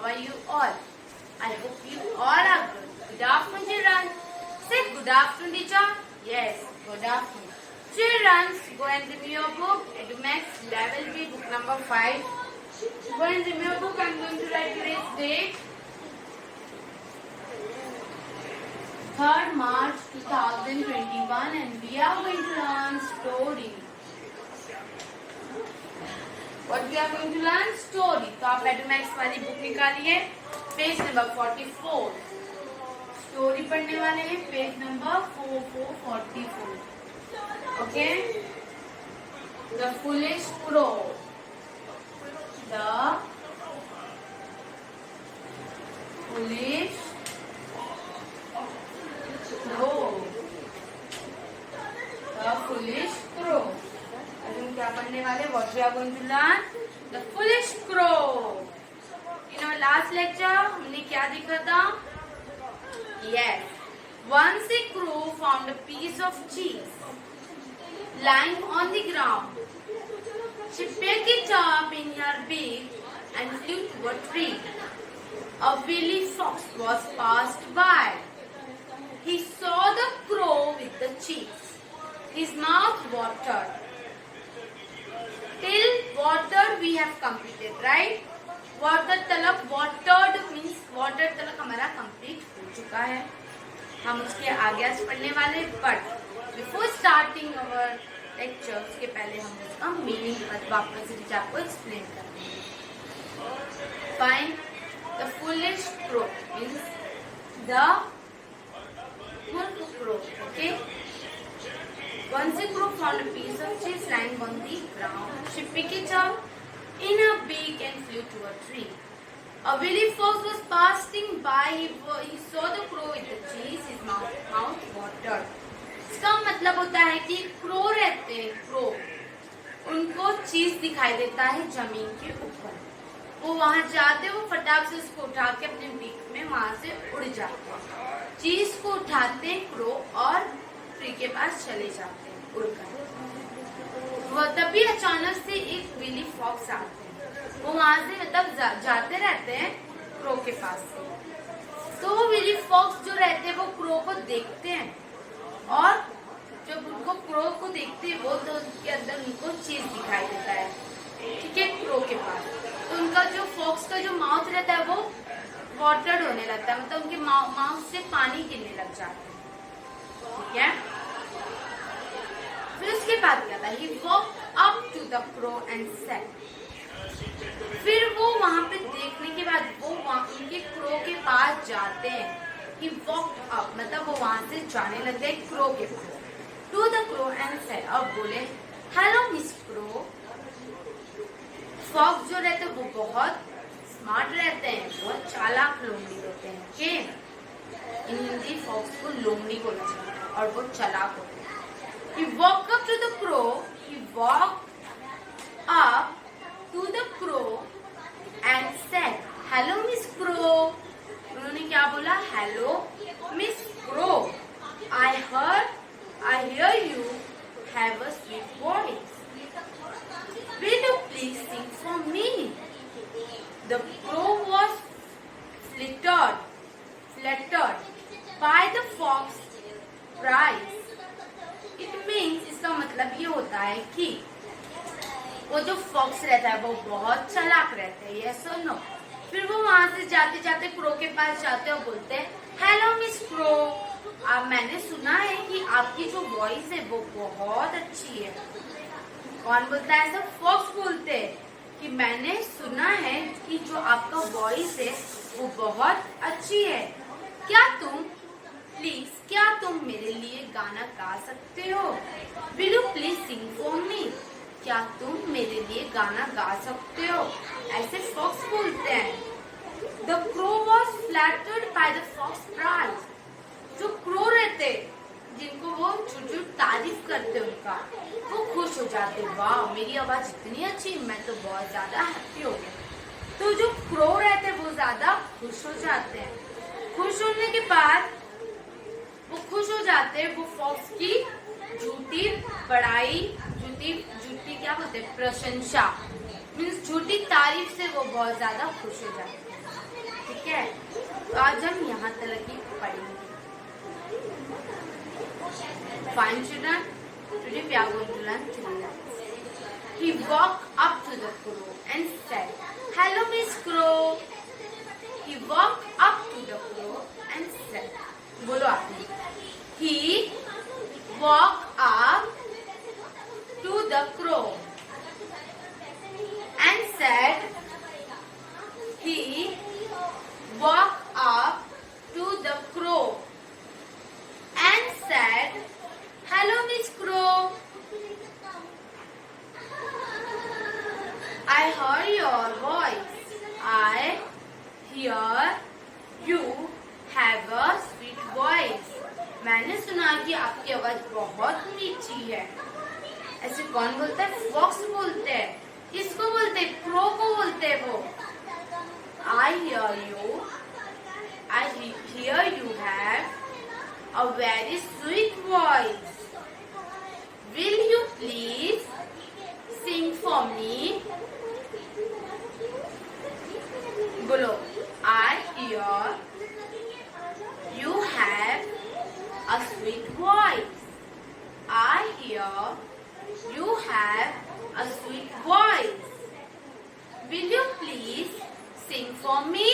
are you all? I hope you all are good. Good afternoon, children. Say good afternoon, teacher. Yes, good afternoon. Children, go and review your book. EduMax Level B, book number 5. Go and review your book. I'm going to write today's date. 3rd March 2021, and we are going to learn story. What we are going to learn? Story. तो आप EduMax वाली book निकालिए, page number 44. Story पढ़ने वाले हैं, page number 44. Okay. The Foolish Crow. The Foolish Crow. The Foolish Crow. आज हम क्या पढ़ने वाले? What we are going to learn? The Foolish Crow. In our last lecture हमने क्या देखा था? Yes. Once a crow found a piece of cheese lying on the ground. She picked it up in her beak and flew to a tree. A wily fox was passed by. He saw the crow with the cheese. His mouth watered. Till watered we have completed, right? Water तलक, watered means water तलक हमारा complete हो चुका है. हम उसके आगे आज पढ़ने वाले, but before starting our lecture उसके पहले हम उसका meaning वापस से आपको explain करेंगे. Fine. The foolish crow means the foolish crow. Okay. Once a crow found a piece of cheese lying on the ground. She picked it up in her beak and flew to a tree. A wily fox was passing by. He saw the crow with the cheese. His mouth watered. इसका मतलब होता है कि crow रहते हैं, crow उनको चीज दिखाई देता है जमीन के ऊपर. वो वहां जाते, वो फटाक से उसको उठा के अपने बीक में वहां से उड़ जाते हैं. चीज को उठाते हैं क्रो और ट्री के पास चले जाते हैं उड़कर. वह तभी अचानक से एक विली फॉक्स आते हैं. वो वहां से मतलब जाते रहते हैं क्रो के पास से. तो वो विली फॉक्स जो रहते हैं वो क्रो को देखते हैं, और जब उनको क्रो को देखते हैं वो तो उसके अंदर उनको चीज दिखाई देता है. ठीक है, क्रो के पास. तो उनका जो फॉक्स का जो माउथ रहता है वो वाटर्ड होने लगता है, मतलब उनके माउथ से पानी गिरने लग जाता है. ठीक है. फिर उसके बाद क्या था? He walked up to the crow and said. फिर वो वहां पे देखने के बाद वो उनके क्रो के पास जाते हैं. He walked up मतलब वो वहां से जाने लग गए क्रो के पास. To the crow and said. अब बोले, Hello Miss Crow. फॉक्स जो रहते हैं वो बहुत स्मार्ट रहते हैं, बहुत चालाक लोमड़ी होते हैं. के इन हिंदी फॉक्स को लोमड़ी बोला जाता है और वो चालाक होते हैं. He walked up to the crow. He walked up to the crow and said, "Hello, Miss Crow." उन्होंने क्या बोला? Hello, Miss Crow. I hear you have a sweet voice. Will you please sing for me? The crow was flattered by the fox's praise. It means इसका मतलब ये होता है कि वो जो फॉक्स रहता है वो बहुत चालाक रहता है. यस और नो? फिर वो वहां से जाते जाते क्रो के पास जाते और बोलते हैं, हेलो मिस क्रो, अब मैंने सुना है कि आपकी जो वॉइस है वो बहुत अच्छी है. कौन बोलता है ऐसा? फॉक्स बोलते हैं कि मैंने सुना है कि जो आपका वॉइस है वो बहुत अच्छी है. क्या तुम मेरे लिए गाना गा सकते हो? Will you please sing for me? क्या तुम मेरे लिए गाना गा सकते हो? ऐसे फॉक्स बोलते हैं. The crow was flattered by the fox's praise. जो क्रो रहते जिनको वो छुट तारीफ करते उनका, वो खुश हो जाते. वाह, मेरी आवाज इतनी अच्छी, मैं तो बहुत ज्यादा हैप्पी हो गई. तो जो क्रो रहते वो ज्यादा खुश हो जाते हैं. खुश होने के बाद वो खुश हो जाते हैं वो फॉक्स की झूठी बड़ाई, झूठी क्या बोलते हैं, प्रशंसा मीन्स झूठी तारीफ से वो बहुत ज्यादा खुश हो जाते हैं. ठीक है, तो आज हम यहाँ तक ही पढ़ेंगे. Fine children, today we are going to learn 3 lines. He walked up to the crow and said, "Hello, Miss Crow." He walked up to the crow and said, बोलो आपने. He walked up to the crow and said, he walked up to the crow and said, "Hello, Miss Crow. I heard your voice. I hear you have a sweet voice." मैंने सुना कि आपकी आवाज बहुत मीठी है. ऐसे कौन बोलता है? फॉक्स बोलते हैं. किसको बोलते हैं? क्रो को बोलते हैं वो. I hear you. I hear you have a very sweet voice. Will you please sing for me? बोलो. I hear you have a sweet voice. I hear you have a sweet voice. Will you please sing for me?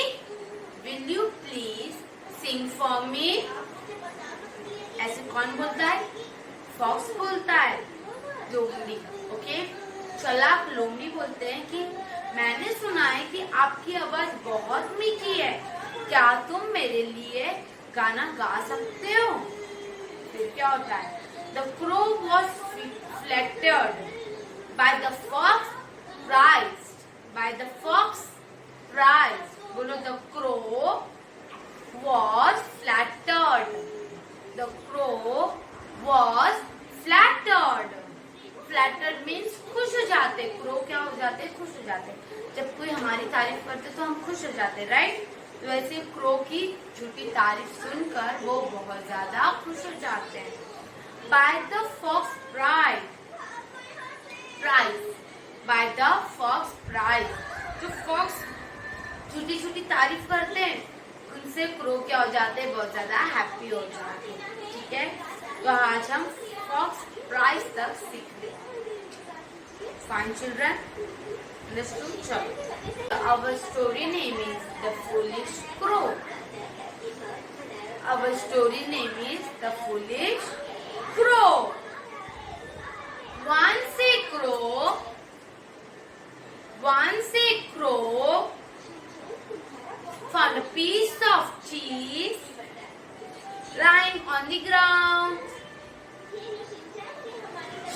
Will you please sing for me? ऐसे कौन बोलता है? Fox बोलता है. लोमड़ी. Okay, चालाक लोमड़ी बोलते हैं कि मैंने सुना है कि आपकी आवाज बहुत मीठी है. क्या तुम मेरे लिए गाना गा सकते हो? फिर क्या होता है? The crow was flattered by the fox praised. By the fox praised. बोलो. The crow was flattered. The crow was flattered. Flattered means खुश हो जाते. क्रो क्या हो जाते? खुश हो जाते. जब कोई हमारी तारीफ करते तो हम खुश हो जाते, राइट? तो वैसे क्रो की झूठी तारीफ सुनकर वो बहुत ज्यादा खुश हो जाते हैं. By the fox prize. By the fox prize. जो फॉक्स झूठी झूठी तारीफ करते हैं उनसे क्रो क्या हो जाते हैं? बहुत ज्यादा हैप्पी हो जाते हैं. ठीक है, तो आज हम फॉक्स प्राइज तक सीख लें. Fine children, understood? चलो. Our story name is The Foolish Crow. Our story name is The Foolish Crow. Once a crow found a piece of cheese lying on the ground.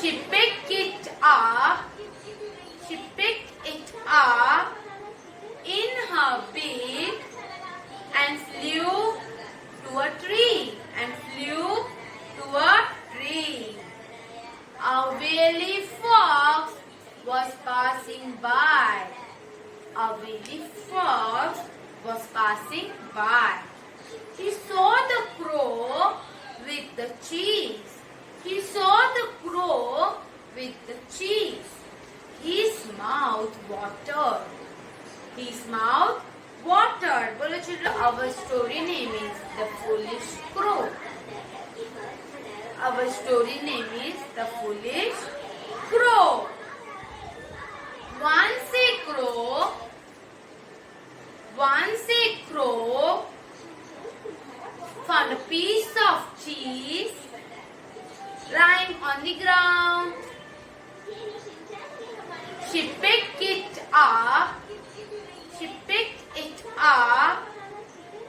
She picked it up in her beak and flew to a tree. A wily fox was passing by. He saw the crow with the cheese. His mouth watered. बोलो children. Our story name is The Foolish Crow. Our story name is The Foolish Crow. Once a crow found a piece of cheese lying on the ground. She picked it up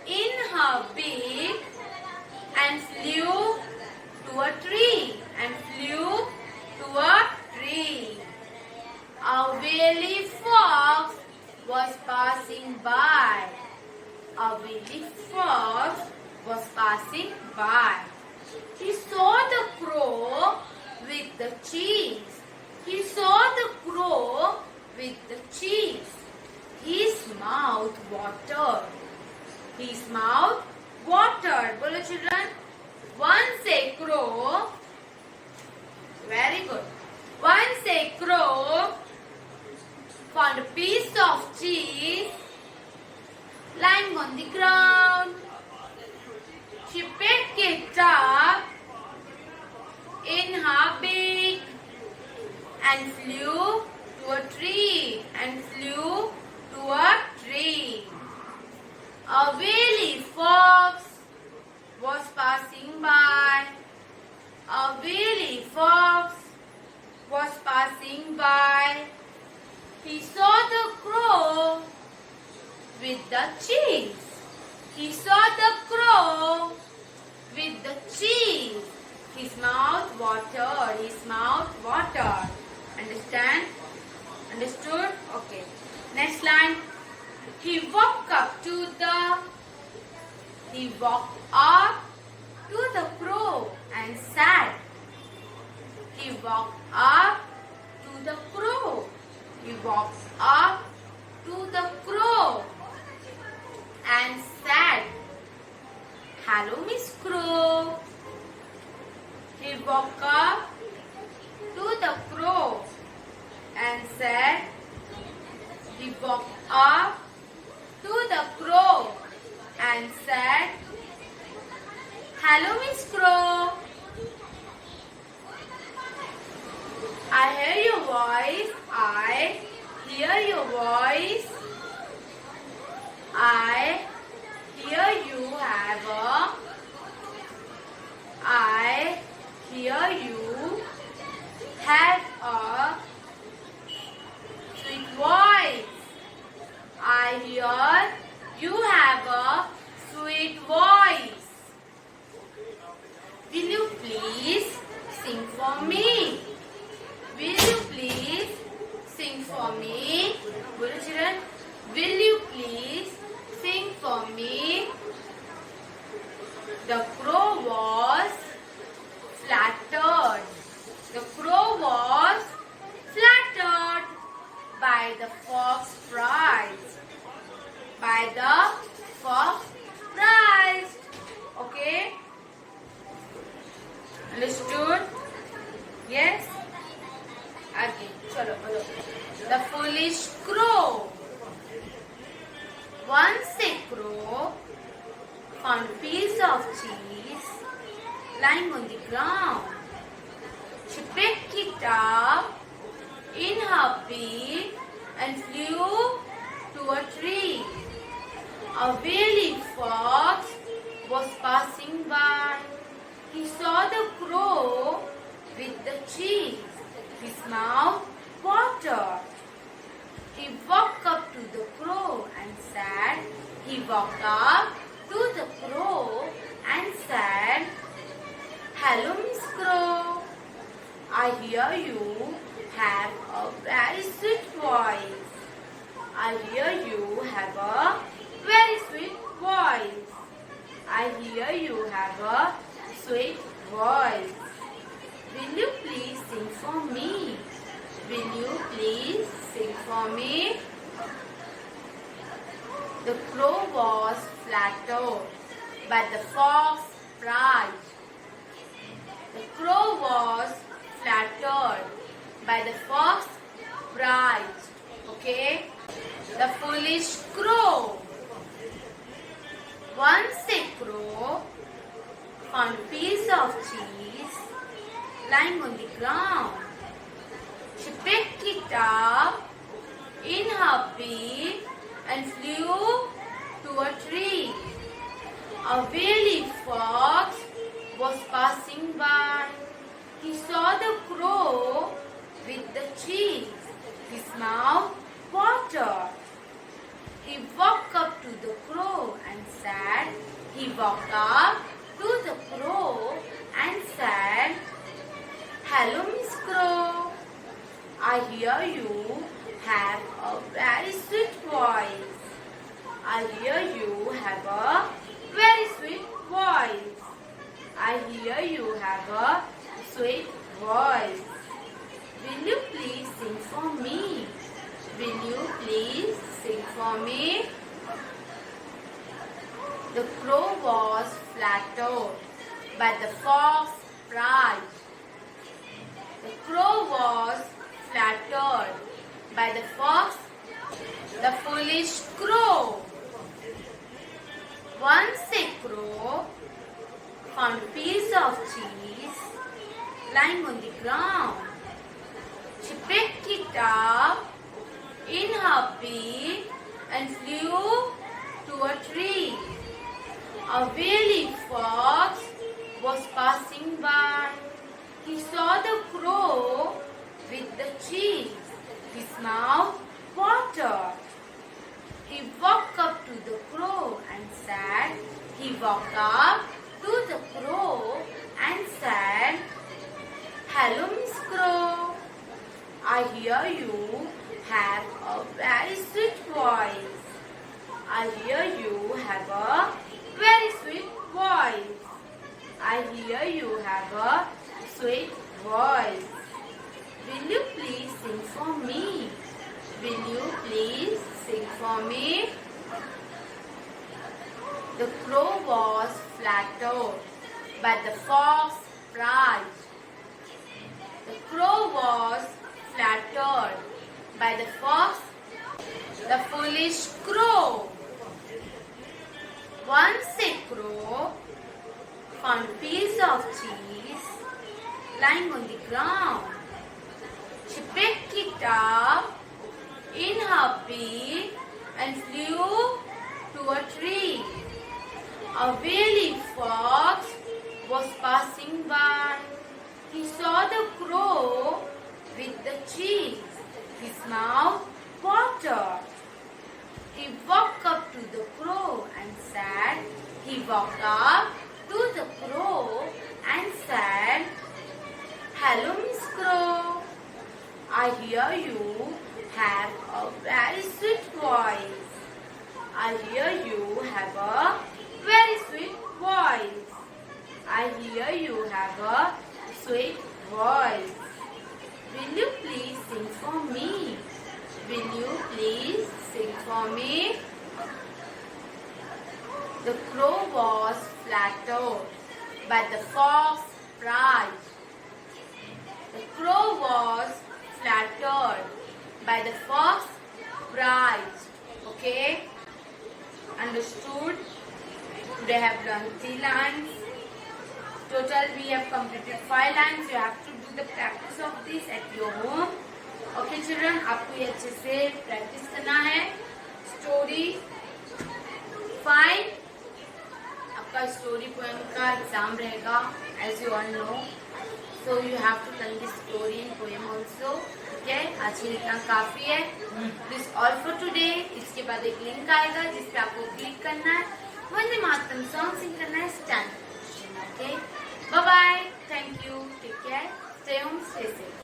in her beak and flew to a tree. A wily fox was passing by. He saw the crow with the cheese. His mouth watered. बोलो children. Once a crow. Very good. Once a crow found a piece of cheese lying on the ground. She picked it up in her beak and flew to a tree and flew to a tree. A wily fox was passing by. A wily fox was passing by. He saw the crow with the cheese. He saw the crow with the cheese. His mouth watered. His mouth watered. Understand? Understood? Okay. Next line. He walked up to the crow and sat. He walked up to the crow. He walked up to the crow and said, "Hello, Miss Crow." He walked up to the crow and said, he walked up to the crow and said, "Hello, Miss Crow. I hear your voice. I hear your voice. I hear you have a. I hear you have a sweet voice. I hear you have a sweet voice. Will you please sing for me? Will you please sing for me? Good children. Will you please sing for me? The crow was flattered. The crow was flattered by the fox prize. By the fox prize. Okay? Understood? Yes? Again. Chalo, bolo. The foolish crow. Once a crow found a piece of cheese lying on the ground. She picked it up in her beak and flew to a tree. A wily fox was passing by. He saw the crow with the cheese. His mouth watered. He walked up to the crow and said, he walked up to the crow and said, "Hello, Miss Crow. I hear you have a very sweet voice. I hear you have a very sweet voice. I hear you have a sweet voice. Will you please sing for me? Will you please sing for me?" The crow was flattered, but the fox prize. The crow was flattered, by the fox prize. Okay? The foolish crow. Once a crow found a piece of cheese lying on the ground. She picked it up in her beak and flew to a tree. A wily fox was passing by. He saw the crow with the cheese. His mouth watered. He walked up to the crow and said, he walked up to the crow and said, "Hello, Miss Crow. I hear you have a very sweet voice. I hear you have a very sweet voice. I hear you have a sweet voice. Will you please sing for me? Will you please sing for me?" The crow was flattered, but the fox prize. The crow was flattered by the fox, the foolish crow. Once a crow found a piece of cheese lying on the ground. She picked it up in her beak and flew to a tree. A wily fox was passing by. He saw the crow with the cheese. His mouth watered. He walked up to the crow and said, "Hello, Miss Crow. I hear you have a very sweet voice. I hear you have a very sweet voice. I hear you have a sweet voice. Will you please sing for me? Will you please sing for me?" The crow was flattered, but the fox pride. The crow was flattered by the fox, the foolish crow. Once a crow found a piece of cheese lying on the ground. She picked it up in her beak and flew to a tree. A wily fox was passing by. He saw the crow with the cheese. His mouth watered. He walked up to the crow and said, "Hello, Miss Crow. I hear you have a very sweet voice. I hear you have a very sweet voice. I hear you have a sweet voice. Will you please sing for me? Will you please sing for me?" The crow was flattered, but the fox pride. The crow was flattered by the fox pride. Okay? Understood? Today I have learned 3 lines. Total we have completed 5 lines. You have to do the practice of this at your home. Okay children, आपको ये अच्छे से practice करना है. Story 5. आपका story poem का exam रहेगा, as you all know. So you have to learn this story and poem also. Okay? आज के लिए इतना काफी है. This all for today. इसके बाद एक लिंक आएगा जिस पे आपको क्लिक करना है. वंदे मातरम सॉन्ग सिंग करना है. Stand. Okay? Bye bye. Thank you. Take care. Stay home. Stay safe.